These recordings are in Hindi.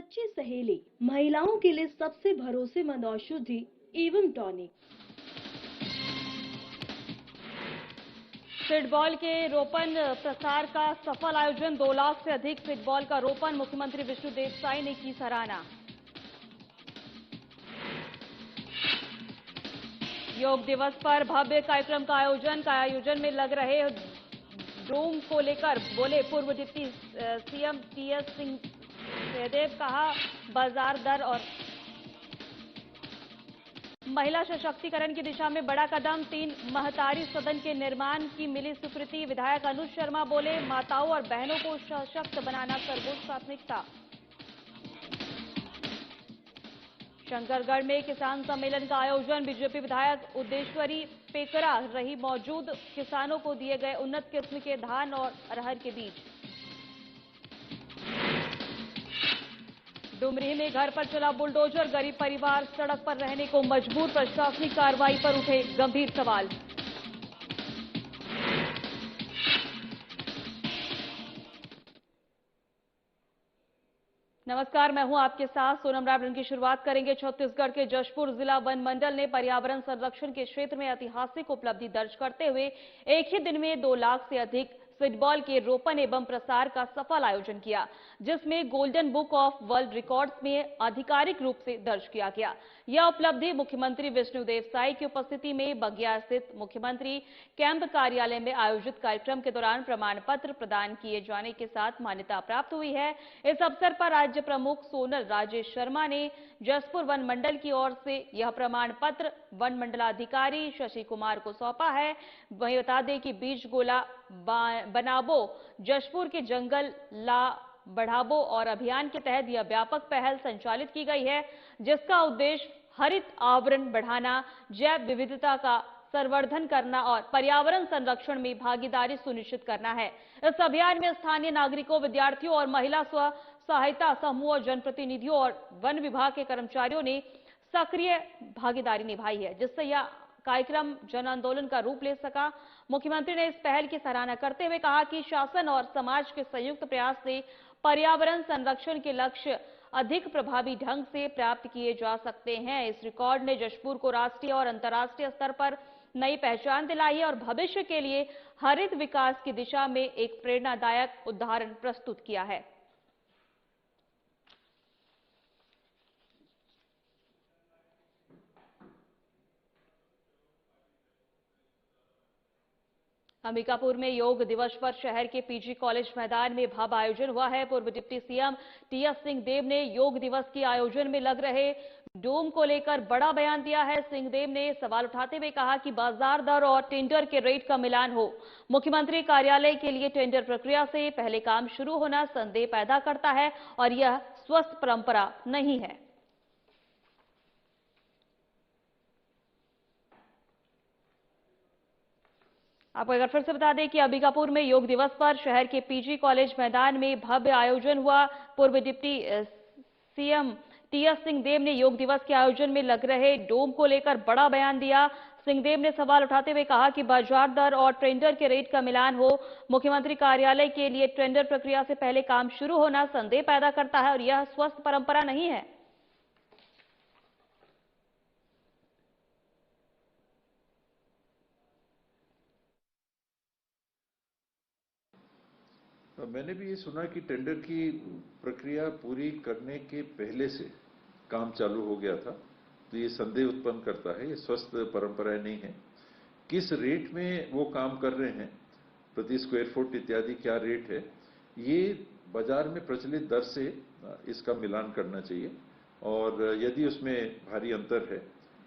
सच्ची सहेली, महिलाओं के लिए सबसे भरोसेमंद औषधि एवं टॉनिक। फुटबॉल के रोपण प्रसार का सफल आयोजन, 2 लाख से अधिक फुटबॉल का रोपण, मुख्यमंत्री विष्णुदेव साई ने की सराहना। योग दिवस पर भव्य कार्यक्रम का आयोजन में लग रहे ड्रोन को लेकर बोले पूर्व डिप्टी सीएम टीएस सिंहदेव, कहा बाजार दर और महिला सशक्तिकरण की दिशा में बड़ा कदम, 3 महतारी सदन के निर्माण की मिली स्वीकृति। विधायक अनुज शर्मा बोले माताओं और बहनों को सशक्त बनाना सर्वोच्च प्राथमिकता। शंकरगढ़ में किसान सम्मेलन का आयोजन, बीजेपी विधायक उद्देश्वरी पेकरा रही मौजूद, किसानों को दिए गए उन्नत किस्म के धान और अरहर के बीज। डुमरी में घर पर चला बुलडोजर, गरीब परिवार सड़क पर रहने को मजबूर, प्रशासनिक कार्रवाई पर उठे गंभीर सवाल। नमस्कार, मैं हूं आपके साथ सोनम रावण। की शुरुआत करेंगे छत्तीसगढ़ के जशपुर जिला वन मंडल ने पर्यावरण संरक्षण के क्षेत्र में ऐतिहासिक उपलब्धि दर्ज करते हुए एक ही दिन में 2 लाख से अधिक फुटबॉल के रोपण एवं प्रसार का सफल आयोजन किया, जिसमें golden book of world records में आधिकारिक रूप से दर्ज किया गया। यह उपलब्धि मुख्यमंत्री विष्णुदेव साई की उपस्थिति में बगिया स्थित मुख्यमंत्री कैंप कार्यालय में आयोजित कार्यक्रम के दौरान प्रमाण पत्र प्रदान किए जाने के साथ मान्यता प्राप्त हुई है। इस अवसर पर राज्य प्रमुख सोनल राजेश शर्मा ने जशपुर वन मंडल की ओर से यह प्रमाण पत्र वन मंडलाधिकारी शशि कुमार को सौंपा है। वहीं बता दें कि बीज गोला बनाबो जशपुर के जंगल ला बढ़ाबो और अभियान के तहत यह व्यापक पहल संचालित की गई है, जिसका उद्देश्य हरित आवरण बढ़ाना, जैव विविधता का संवर्धन करना और पर्यावरण संरक्षण में भागीदारी सुनिश्चित करना है। इस अभियान में स्थानीय नागरिकों, विद्यार्थियों और महिला स्व सहायता समूह और जनप्रतिनिधियों और वन विभाग के कर्मचारियों ने सक्रिय भागीदारी निभाई है, जिससे यह कार्यक्रम जन आंदोलन का रूप ले सका। मुख्यमंत्री ने इस पहल की सराहना करते हुए कहा कि शासन और समाज के संयुक्त प्रयास से पर्यावरण संरक्षण के लक्ष्य अधिक प्रभावी ढंग से प्राप्त किए जा सकते हैं। इस रिकॉर्ड ने जशपुर को राष्ट्रीय और अंतर्राष्ट्रीय स्तर पर नई पहचान दिलाई है और भविष्य के लिए हरित विकास की दिशा में एक प्रेरणादायक उदाहरण प्रस्तुत किया है। अंबिकापुर में योग दिवस पर शहर के पीजी कॉलेज मैदान में भव्य आयोजन हुआ है। पूर्व डिप्टी सीएम टीएस सिंहदेव ने योग दिवस के आयोजन में लग रहे डोम को लेकर बड़ा बयान दिया है। सिंहदेव ने सवाल उठाते हुए कहा कि बाजार दर और टेंडर के रेट का मिलान हो। मुख्यमंत्री कार्यालय के लिए टेंडर प्रक्रिया से पहले काम शुरू होना संदेह पैदा करता है और यह स्वस्थ परंपरा नहीं है। आपको एक बार फिर से बता दें कि अंबिकापुर में योग दिवस पर शहर के पीजी कॉलेज मैदान में भव्य आयोजन हुआ। पूर्व डिप्टी सीएम टीएस सिंहदेव ने योग दिवस के आयोजन में लग रहे डोम को लेकर बड़ा बयान दिया। सिंहदेव ने सवाल उठाते हुए कहा कि बाजार दर और टेंडर के रेट का मिलान हो। मुख्यमंत्री कार्यालय के लिए टेंडर प्रक्रिया से पहले काम शुरू होना संदेह पैदा करता है और यह स्वस्थ परंपरा नहीं है। मैंने भी ये सुना कि टेंडर की प्रक्रिया पूरी करने के पहले से काम चालू हो गया था, तो ये संदेह उत्पन्न करता है। ये स्वस्थ परंपराएं नहीं है। किस रेट में वो काम कर रहे हैं, प्रति स्क्वायर फुट इत्यादि क्या रेट है, ये बाजार में प्रचलित दर से इसका मिलान करना चाहिए और यदि उसमें भारी अंतर है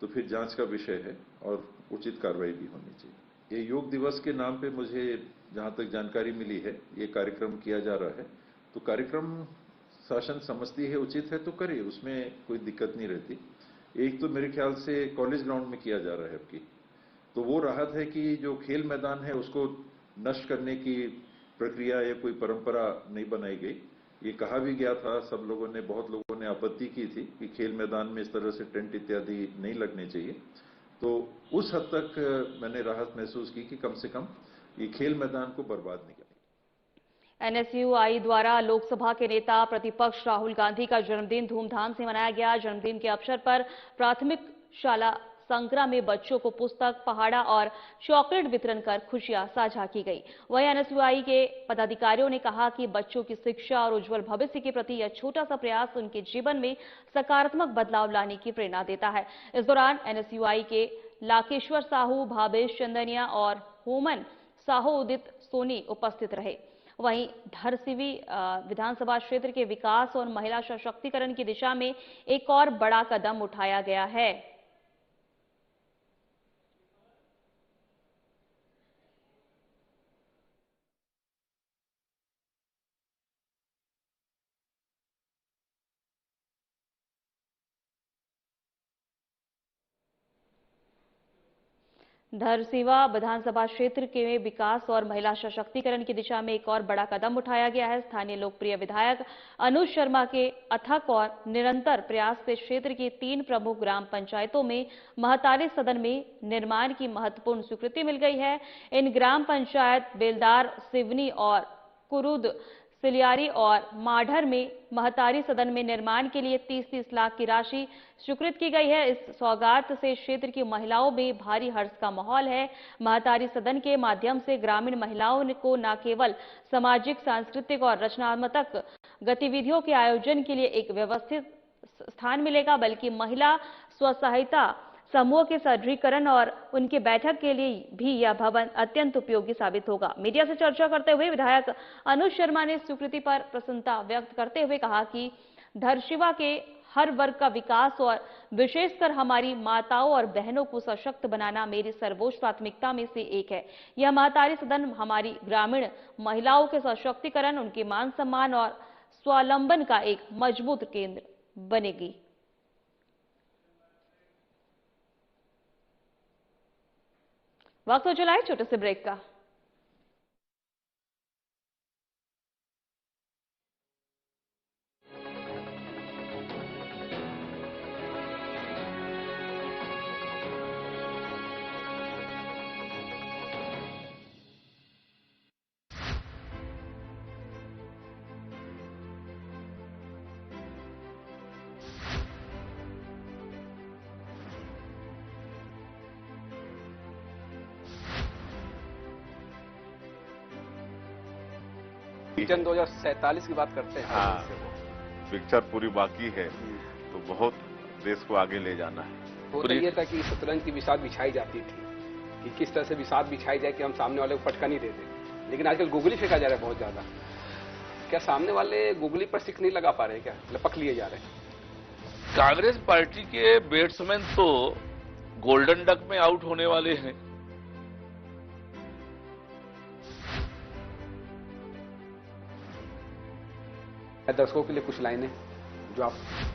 तो फिर जांच का विषय है और उचित कार्रवाई भी होनी चाहिए। ये योग दिवस के नाम पे मुझे जहां तक जानकारी मिली है, ये कार्यक्रम किया जा रहा है, तो कार्यक्रम शासन समझती है उचित है तो करे, उसमें कोई दिक्कत नहीं रहती। एक तो मेरे ख्याल से कॉलेज ग्राउंड में किया जा रहा है अबकी, तो वो राहत है कि जो खेल मैदान है उसको नष्ट करने की प्रक्रिया या कोई परंपरा नहीं बनाई गई। ये कहा भी गया था, सब लोगों ने, बहुत लोगों ने आपत्ति की थी कि खेल मैदान में इस तरह से टेंट इत्यादि नहीं लगने चाहिए। तो उस हद तक मैंने राहत महसूस की कि कम से कम ये खेल मैदान को बर्बाद नहीं करें। एनएसयूआई द्वारा लोकसभा के नेता प्रतिपक्ष राहुल गांधी का जन्मदिन धूमधाम से मनाया गया। जन्मदिन के अवसर पर प्राथमिक शाला संकरा में बच्चों को पुस्तक, पहाड़ा और चॉकलेट वितरण कर खुशियां साझा की गई। वहीं एनएसयूआई के पदाधिकारियों ने कहा कि बच्चों की शिक्षा और उज्जवल भविष्य के प्रति यह छोटा सा प्रयास उनके जीवन में सकारात्मक बदलाव लाने की प्रेरणा देता है। इस दौरान एनएसयूआई के लाकेश्वर साहू, भावेश चंदनिया और होमन साहू उदित सोनी उपस्थित रहे। वहीं धरसीवी विधानसभा क्षेत्र के विकास और महिला सशक्तिकरण की दिशा में एक और बड़ा कदम उठाया गया है। धरसीवा विधानसभा क्षेत्र के विकास और महिला सशक्तिकरण की दिशा में एक और बड़ा कदम उठाया गया है। स्थानीय लोकप्रिय विधायक अनुज शर्मा के अथक और निरंतर प्रयास से क्षेत्र की 3 प्रमुख ग्राम पंचायतों में महतारी सदन में निर्माण की महत्वपूर्ण स्वीकृति मिल गई है। इन ग्राम पंचायत बेलदार, सिवनी और कुरुद, सिलियारी और माढ़र में महतारी सदन में निर्माण के लिए 30-30 लाख की राशि स्वीकृत की गई है। इस सौगात से क्षेत्र की महिलाओं में भारी हर्ष का माहौल है। महतारी सदन के माध्यम से ग्रामीण महिलाओं को न केवल सामाजिक, सांस्कृतिक और रचनात्मक गतिविधियों के आयोजन के लिए एक व्यवस्थित स्थान मिलेगा, बल्कि महिला स्वसहायता समूह के सुदृढ़ीकरण और उनके बैठक के लिए भी यह भवन अत्यंत उपयोगी साबित होगा। मीडिया से चर्चा करते हुए विधायक अनुज शर्मा ने स्वीकृति पर प्रसन्नता व्यक्त करते हुए कहा कि धरसीवा के हर वर्ग का विकास और विशेषकर हमारी माताओं और बहनों को सशक्त बनाना मेरी सर्वोच्च प्राथमिकता में से एक है। यह महतारी सदन हमारी ग्रामीण महिलाओं के सशक्तिकरण, उनके मान सम्मान और स्वावलंबन का एक मजबूत केंद्र बनेगी। वक्त हो चला है छोटे से ब्रेक का। विजन 2047 की बात करते हैं। हाँ, पिक्चर पूरी बाकी है, तो बहुत देश को आगे ले जाना है। वो तो ये था कि शतरंज की बिसात बिछाई जाती थी कि किस तरह से बिसात बिछाई जाए कि हम सामने वाले को फटका नहीं दे दें, लेकिन आजकल गुगली फेंका जा रहा है बहुत ज्यादा। क्या सामने वाले गुगली पर सिक्स नहीं लगा पा रहे, क्या लपक लिए जा रहे हैं? कांग्रेस पार्टी के बैट्समैन तो गोल्डन डक में आउट होने वाले हैं। दर्शकों के लिए कुछ लाइनें जो आप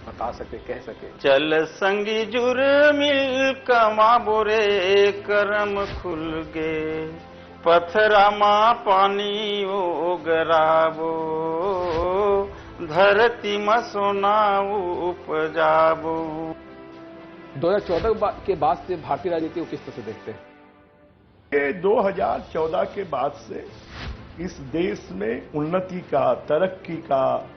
बता सके, कह सके। चल संगी जुर मिल कमा बोरे करम खुल गे, पथरा मां पानी ओ गराबो, धरती में सोना उपजाबो। 2014 के बाद से भारतीय राजनीति को किस तरह से देखते हैं? 2014 के बाद से इस देश में उन्नति का, तरक्की का,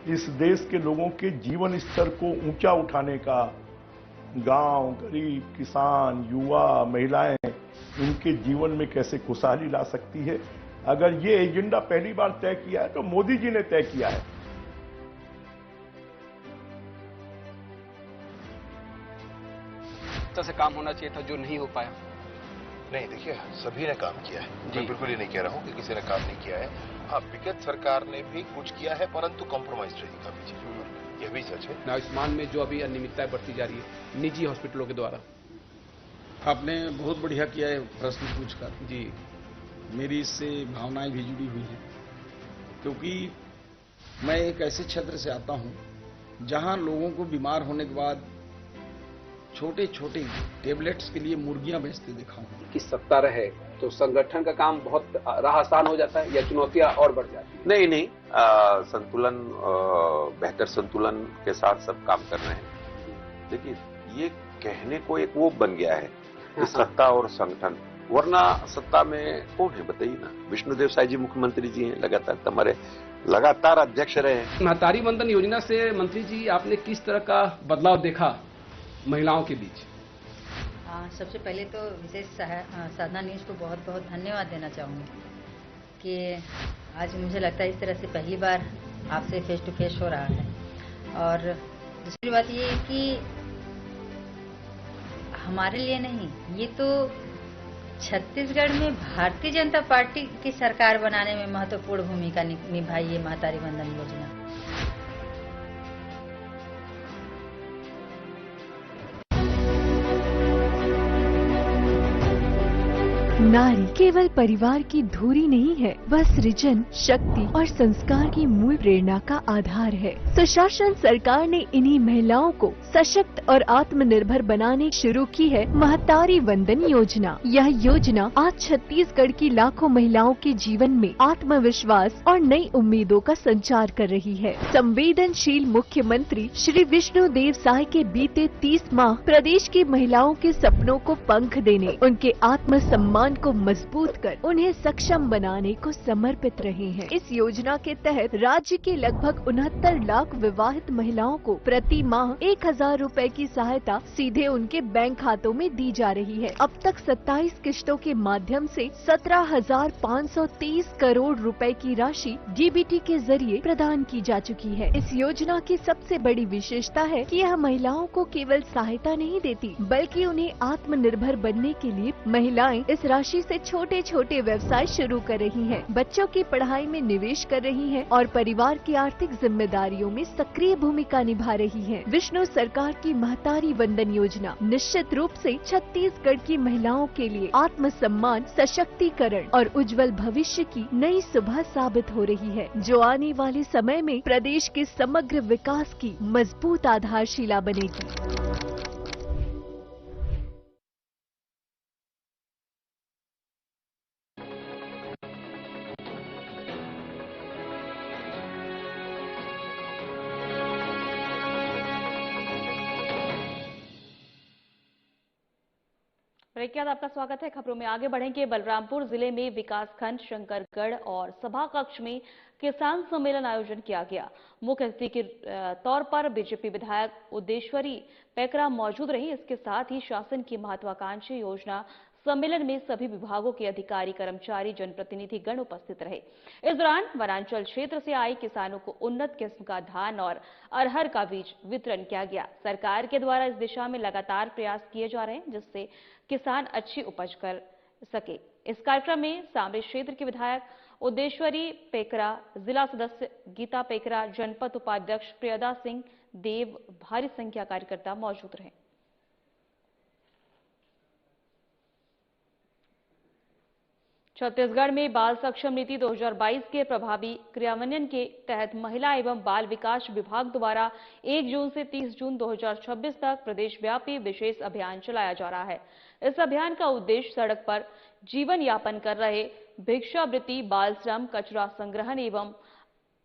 इस देश के लोगों के जीवन स्तर को ऊंचा उठाने का, गांव, गरीब, किसान, युवा, महिलाएं, इनके जीवन में कैसे खुशहाली ला सकती है, अगर ये एजेंडा पहली बार तय किया है तो मोदी जी ने तय किया है। से काम होना चाहिए था जो नहीं हो पाया। नहीं, देखिए सभी ने काम किया है, मैं बिल्कुल ये नहीं कह रहा हूं कि किसी ने काम नहीं किया है। हाँ, विगत सरकार ने भी कुछ किया है, परंतु कॉम्प्रोमाइज रही काफी चीजों पर, यह भी सच है। आयुष्मान में जो अभी अनियमितताएं बढ़ती जा रही है निजी हॉस्पिटलों के द्वारा। आपने बहुत बढ़िया किया है प्रश्न पूछकर। जी, मेरी इससे भावनाएं भी जुड़ी हुई हैं, क्योंकि मैं एक ऐसे क्षेत्र से आता हूं जहां लोगों को बीमार होने के बाद छोटे छोटे टेबलेट्स के लिए मुर्गियां बेचते देखा हूं। कि सत्ता रहे तो संगठन का काम बहुत राह आसान हो जाता है या चुनौतियां और बढ़ जाती है? नहीं, संतुलन, बेहतर संतुलन के साथ सब काम कर रहे हैं। देखिए, ये कहने को एक वो बन गया है कि सत्ता और संगठन, वरना सत्ता में कौन है बताइए ना। विष्णुदेव साय जी मुख्यमंत्री जी हैं, लगातार अध्यक्ष रहे हैं। महतारी वंदन योजना से मंत्री जी आपने किस तरह का बदलाव देखा महिलाओं के बीच? सबसे पहले तो विशेष साधना न्यूज को बहुत बहुत धन्यवाद देना चाहूँगी कि आज मुझे लगता है इस तरह से पहली बार आपसे फेस टू फेस हो रहा है। और दूसरी बात ये है कि हमारे लिए नहीं, ये तो छत्तीसगढ़ में भारतीय जनता पार्टी की सरकार बनाने में महत्वपूर्ण भूमिका निभाई है महतारी वंदन योजना। नारी केवल परिवार की धुरी नहीं है, वह सृजन, शक्ति और संस्कार की मूल प्रेरणा का आधार है। सुशासन सरकार ने इन्हीं महिलाओं को सशक्त और आत्मनिर्भर बनाने शुरू की है महतारी वंदन योजना। यह योजना आज छत्तीसगढ़ की लाखों महिलाओं के जीवन में आत्मविश्वास और नई उम्मीदों का संचार कर रही है। संवेदनशील मुख्यमंत्री श्री विष्णुदेव साय के बीते 30 माह प्रदेश की महिलाओं के सपनों को पंख देने, उनके आत्म सम्मान को मजबूत कर उन्हें सक्षम बनाने को समर्पित रहे हैं। इस योजना के तहत राज्य के लगभग 69 लाख विवाहित महिलाओं को प्रति माह 1000 रुपए की सहायता सीधे उनके बैंक खातों में दी जा रही है। अब तक 27 किश्तों के माध्यम से 17,523 करोड़ रुपए की राशि डीबीटी के जरिए प्रदान की जा चुकी है। इस योजना की सबसे बड़ी विशेषता है कि यह महिलाओं को केवल सहायता नहीं देती, बल्कि उन्हें आत्मनिर्भर बनने के लिए महिलाएं इस राशि से छोटे छोटे व्यवसाय शुरू कर रही हैं, बच्चों की पढ़ाई में निवेश कर रही हैं और परिवार की आर्थिक जिम्मेदारियों में सक्रिय भूमिका निभा रही हैं। विष्णु सरकार की महतारी वंदन योजना निश्चित रूप से छत्तीसगढ़ की महिलाओं के लिए आत्मसम्मान, सशक्तिकरण और उज्जवल भविष्य की नई सुबह साबित हो रही है, जो आने वाले समय में प्रदेश के समग्र विकास की मजबूत आधारशिला बनेगी। ब्रेक के बाद आपका स्वागत है। खबरों में आगे बढ़ेंगे। बलरामपुर जिले में विकासखंड शंकरगढ़ और सभा कक्ष में किसान सम्मेलन आयोजन किया गया। मुख्य अतिथि के तौर पर बीजेपी विधायक उद्देश्वरी पैकरा मौजूद रही। इसके साथ ही शासन की महत्वाकांक्षी योजना सम्मेलन में सभी विभागों के अधिकारी, कर्मचारी, जनप्रतिनिधि गण उपस्थित रहे। इस दौरान वनांचल क्षेत्र से आए किसानों को उन्नत किस्म का धान और अरहर का बीज वितरण किया गया। सरकार के द्वारा इस दिशा में लगातार प्रयास किए जा रहे हैं, जिससे किसान अच्छी उपज कर सके। इस कार्यक्रम में सामरी क्षेत्र के विधायक उद्देश्वरी पेकरा, जिला सदस्य गीता पेकरा, जनपद उपाध्यक्ष प्रियदा सिंह देव, भारी संख्या कार्यकर्ता मौजूद रहे। छत्तीसगढ़ में बाल सक्षम नीति 2022 के प्रभावी क्रियान्वयन के तहत महिला एवं बाल विकास विभाग द्वारा 1 जून से 30 जून 2026 तक प्रदेश व्यापी विशेष अभियान चलाया जा रहा है। इस अभियान का उद्देश्य सड़क पर जीवन यापन कर रहे भिक्षावृत्ति, बाल श्रम, कचरा संग्रहण एवं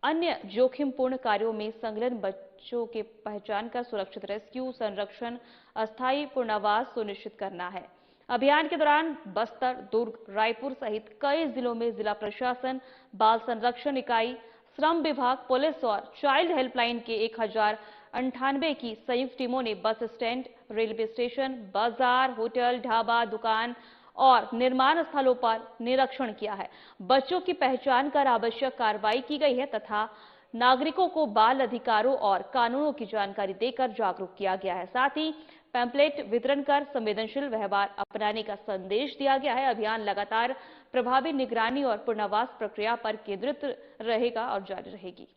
अन्य जोखिमपूर्ण कार्यों में संलग्न बच्चों की पहचान कर सुरक्षित रेस्क्यू, संरक्षण, अस्थायी पुनर्वास सुनिश्चित करना है। अभियान के दौरान बस्तर, दुर्ग, रायपुर सहित कई जिलों में जिला प्रशासन, बाल संरक्षण इकाई, श्रम विभाग, पुलिस और चाइल्ड हेल्पलाइन के 1098 की संयुक्त टीमों ने बस स्टैंड, रेलवे स्टेशन, बाजार, होटल, ढाबा, दुकान और निर्माण स्थलों पर निरीक्षण किया है। बच्चों की पहचान कर आवश्यक कार्रवाई की गई है तथा नागरिकों को बाल अधिकारों और कानूनों की जानकारी देकर जागरूक किया गया है। साथ ही पैम्पलेट वितरण कर संवेदनशील व्यवहार अपनाने का संदेश दिया गया है। अभियान लगातार प्रभावी निगरानी और पुनर्वास प्रक्रिया पर केंद्रित रहेगा और जारी रहेगी।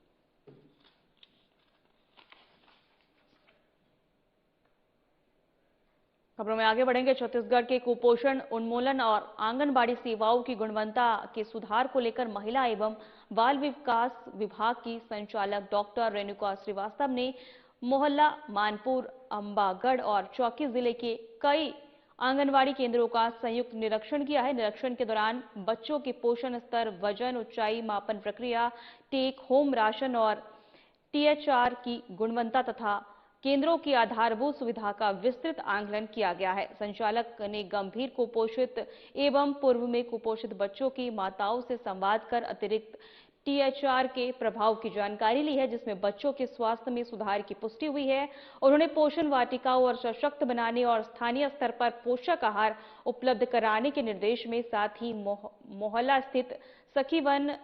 खबरों में आगे बढ़ेंगे। छत्तीसगढ़ के कुपोषण उन्मूलन और आंगनबाड़ी सेवाओं की गुणवत्ता के सुधार को लेकर महिला एवं बाल विकास विभाग की संचालक डॉक्टर रेणुका श्रीवास्तव ने मोहल्ला, मानपुर, अंबागढ़ और चौकी जिले के कई आंगनवाड़ी केंद्रों का संयुक्त निरीक्षण किया है। निरीक्षण के दौरान बच्चों के पोषण स्तर, वजन, ऊंचाई मापन प्रक्रिया, टेक होम राशन और टीएचआर की गुणवत्ता तथा केंद्रों की आधारभूत सुविधा का विस्तृत आंकलन किया गया है। संचालक ने गंभीर कुपोषित एवं पूर्व में कुपोषित बच्चों की माताओं से संवाद कर अतिरिक्त THR के प्रभाव की जानकारी ली है, जिसमें बच्चों के स्वास्थ्य में सुधार की पुष्टि हुई है। उन्होंने पोषण वाटिकाओं और सशक्त बनाने और स्थानीय स्तर पर पोषक आहार उपलब्ध कराने के निर्देश में, साथ ही मोहल्ला स्थित सखी वन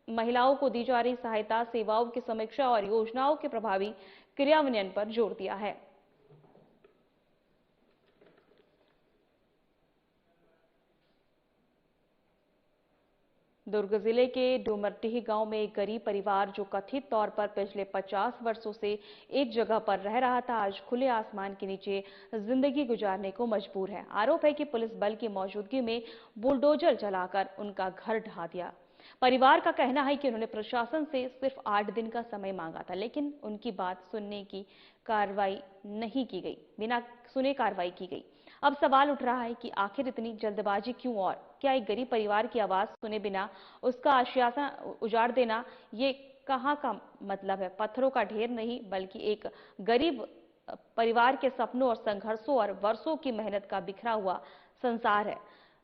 महिलाओं को दी जा रही सहायता सेवाओं की समीक्षा और योजनाओं के प्रभावी क्रियान्वयन पर जोर दिया है। दुर्ग जिले के डुमरडीह गांव में एक गरीब परिवार जो कथित तौर पर पिछले 50 वर्षों से एक जगह पर रह रहा था, आज खुले आसमान के नीचे जिंदगी गुजारने को मजबूर है। आरोप है कि पुलिस बल की मौजूदगी में बुलडोजर चलाकर उनका घर ढहा दिया। परिवार का कहना है कि उन्होंने प्रशासन से सिर्फ 8 दिन का समय मांगा था, लेकिन उनकी बात सुनने की कार्रवाई नहीं की गई, बिना सुने कार्रवाई की गई। अब सवाल उठ रहा है कि आखिर इतनी जल्दबाजी क्यों, और क्या एक गरीब परिवार की आवाज सुने बिना उसका आश्वासन उजाड़ देना ये कहां का मतलब है? पत्थरों का ढेर नहीं, बल्कि एक गरीब परिवार के सपनों और संघर्षों और वर्षों की मेहनत का बिखरा हुआ संसार है।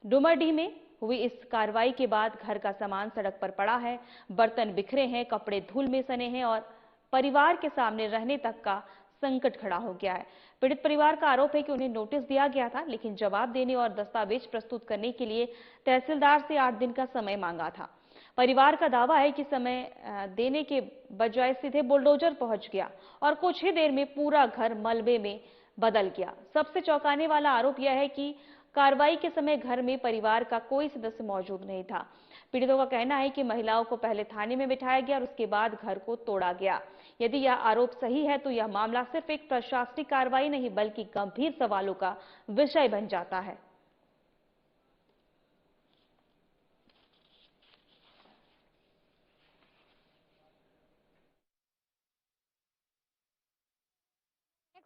डुमरडीह में हुई इस कार्रवाई के बाद घर का सामान सड़क पर पड़ा है, बर्तन बिखरे हैं, कपड़े धूल में सने हैं और परिवार के सामने रहने तक का संकट खड़ा हो गया है। पीड़ित परिवार का आरोप है कि उन्हें नोटिस दिया गया था, लेकिन जवाब देने और दस्तावेज प्रस्तुत करने के लिए तहसीलदार से 8 दिन का समय मांगा था। परिवार का दावा है कि समय देने के बजाय सीधे बुलडोजर पहुंच गया और कुछ ही देर में पूरा घर मलबे में बदल गया। सबसे चौंकाने वाला आरोप यह है कि कार्रवाई के समय घर में परिवार का कोई सदस्य मौजूद नहीं था। पीड़ितों का कहना है कि महिलाओं को पहले थाने में बिठाया गया और उसके बाद घर को तोड़ा गया। यदि यह आरोप सही है तो यह मामला सिर्फ एक प्रशासनिक कार्रवाई नहीं, बल्कि गंभीर सवालों का विषय बन जाता है।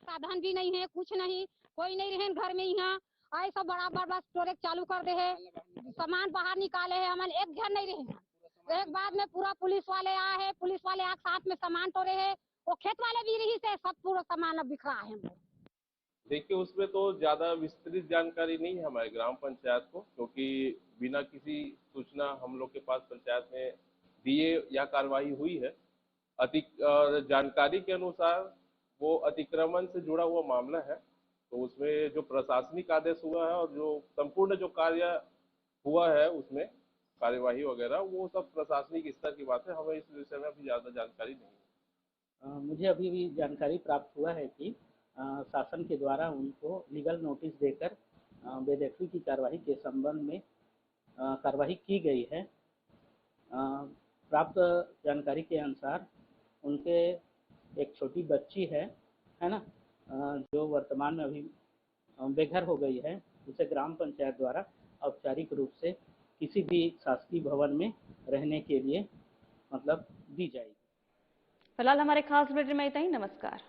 साधन भी नहीं है, कुछ नहीं, कोई नहीं रहे घर में। यहाँ ऐसा बड़ा बड़ा स्टोरेज चालू कर दे है, सामान बाहर निकाले है, हमारे एक घर नहीं रहे। एक बाद में पूरा पुलिस वाले आए हैं, पुलिस वाले आग साथ में सामान तोड़े हैं, वो खेत वाले भी रही से सब पूरा सामान अब बिखरा है। देखिए, उसमें तो ज्यादा विस्तृत जानकारी नहीं है हमारे ग्राम पंचायत को, क्योंकि बिना किसी सूचना हम लोग के पास पंचायत में दिए या कार्रवाई हुई है। जानकारी के अनुसार वो अतिक्रमण से जुड़ा हुआ मामला है, तो उसमें जो प्रशासनिक आदेश हुआ है और जो संपूर्ण जो कार्य हुआ है उसमें कार्यवाही वगैरह, वो सब प्रशासनिक स्तर की बात है। हमें इस विषय में अभी ज्यादा जानकारी नहीं है। मुझे अभी भी जानकारी प्राप्त हुआ है कि शासन के द्वारा उनको लीगल नोटिस देकर बेदखली की कार्रवाई के संबंध में कार्रवाई की गई है। प्राप्त जानकारी के अनुसार उनके एक छोटी बच्ची है ना, जो वर्तमान में अभी बेघर हो गई है, उसे ग्राम पंचायत द्वारा औपचारिक रूप से किसी भी शासकीय भवन में रहने के लिए मतलब दी जाएगी। फिलहाल हमारे खास बुलेटिन में इतना ही। नमस्कार।